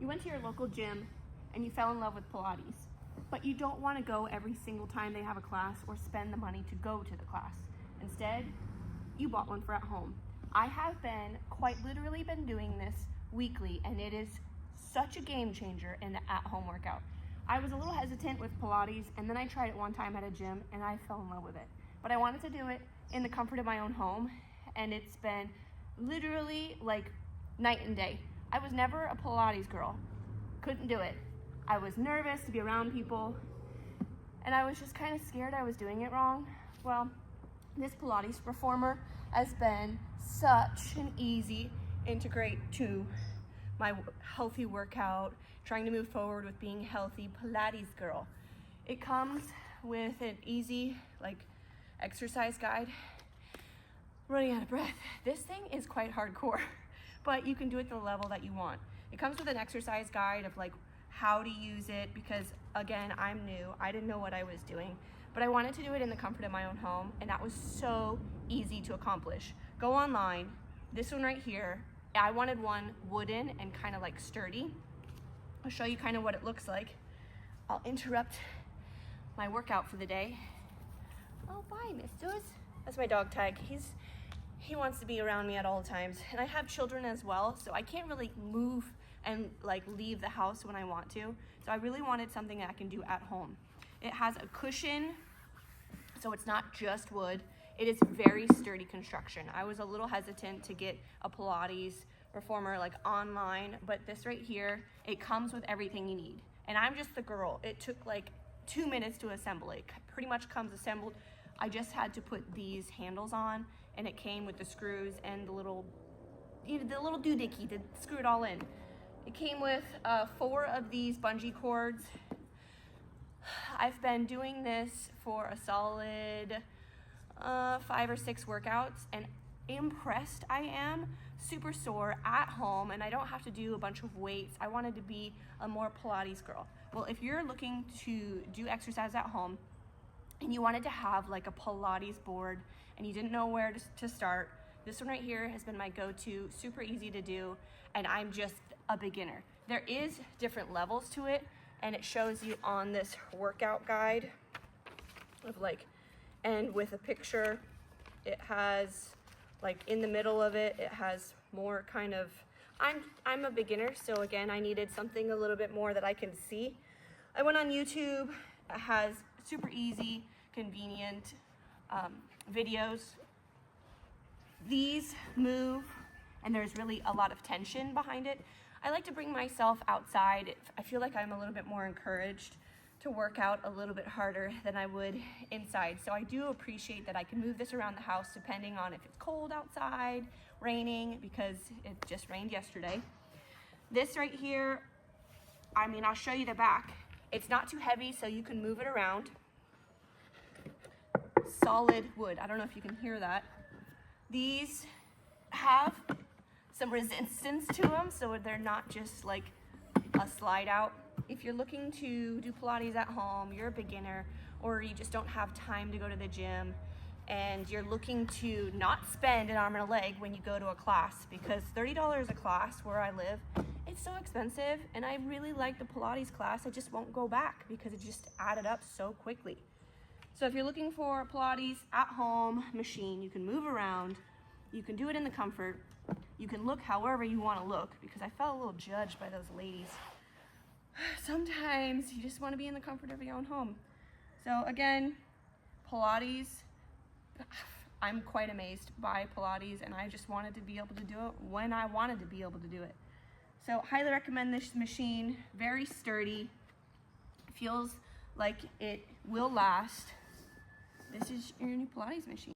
You went to your local gym and you fell in love with Pilates, but you don't want to go every single time they have a class or spend the money to go to the class. Instead, you bought one for at home. I have quite literally been doing this weekly, and it is such a game changer in the at-home workout. I was a little hesitant with Pilates, and then I tried it one time at a gym and I fell in love with it. But I wanted to do it in the comfort of my own home, and it's been literally like night and day. I was never a Pilates girl, couldn't do it. I was nervous to be around people, and I was just kind of scared I was doing it wrong. Well, this Pilates reformer has been such an easy integrate to my healthy workout, trying to move forward with being a healthy Pilates girl. It comes with an easy exercise guide. Running out of breath. This thing is quite hardcore, but you can do it to the level that you want. It comes with an exercise guide of how to use it, because again, I'm new. I didn't know what I was doing, but I wanted to do it in the comfort of my own home, and that was so easy to accomplish. Go online. This one right here, I wanted one wooden and kind of sturdy. I'll show you kind of what it looks like. I'll interrupt my workout for the day. Oh, bye, Misters. That's my dog Tag. He wants to be around me at all times, and I have children as well, so I can't really move and leave the house when I want to. So I really wanted something that I can do at home. It has a cushion, so it's not just wood. It is very sturdy construction. I was a little hesitant to get a Pilates reformer online, but this right here, it comes with everything you need. And I'm just the girl. It took 2 minutes to assemble. It pretty much comes assembled. I just had to put these handles on, and it came with the screws and the little doohickey to screw it all in. It came with 4 of these bungee cords. I've been doing this for a solid 5 or 6 workouts, and impressed I am. Super sore at home, and I don't have to do a bunch of weights. I wanted to be a more Pilates girl. Well, if you're looking to do exercise at home and you wanted to have a Pilates board and you didn't know where to start, this one right here has been my go-to. Super easy to do, and I'm just a beginner. There is different levels to it, and it shows you on this workout guide of and with a picture. It has in the middle of it, it has more kind of, I'm a beginner, so again, I needed something a little bit more that I can see. I went on YouTube. It has super easy, convenient videos. These move, and there's really a lot of tension behind it. I like to bring myself outside. I feel like I'm a little bit more encouraged to work out a little bit harder than I would inside. So I do appreciate that I can move this around the house depending on if it's cold outside, raining, because it just rained yesterday. This right here, I'll show you the back. It's not too heavy, so you can move it around. Solid wood. I don't know if you can hear that. These have some resistance to them, so they're not just a slide out. If you're looking to do Pilates at home, you're a beginner, or you just don't have time to go to the gym, and you're looking to not spend an arm and a leg when you go to a class, because $30 a class where I live, it's so expensive, and I really like the Pilates class. I just won't go back because it just added up so quickly. So if you're looking for a Pilates at home machine, you can move around, you can do it in the comfort, you can look however you want to look, because I felt a little judged by those ladies. Sometimes you just want to be in the comfort of your own home. So again, Pilates, I'm quite amazed by Pilates, and I just wanted to be able to do it when I wanted to be able to do it. So highly recommend this machine. Very sturdy. Feels like it will last. This is your new Pilates machine.